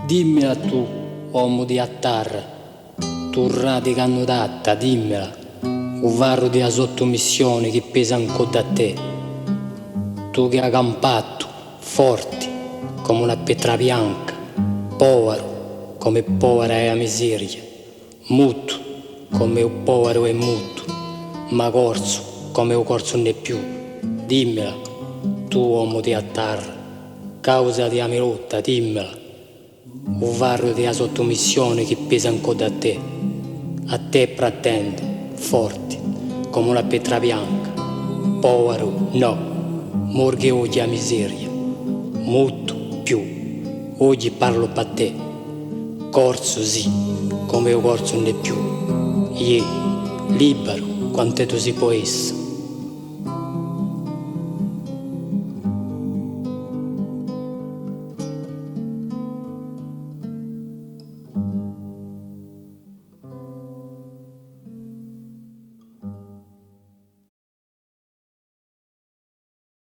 Dimmela tu, uomo di attarra, tu rati canno datta, dimmela, un varro di sottomissione che pesa ancora da te. Tu che hai campato, forti, come una pietra bianca, povero, come povera è la miseria, muto, come un povero è muto, ma corso, come un corso non è più. Dimmela, tu uomo di attarra, causa di amirotta, dimmela, un varro di sottomissione che pesa ancora da te. A te pretendo, forti, come una pietra bianca, povero, no, morghe oggi a miseria, muto più, oggi parlo per te, corso sì, come un corso non è più, libero, quanto tu si può essere.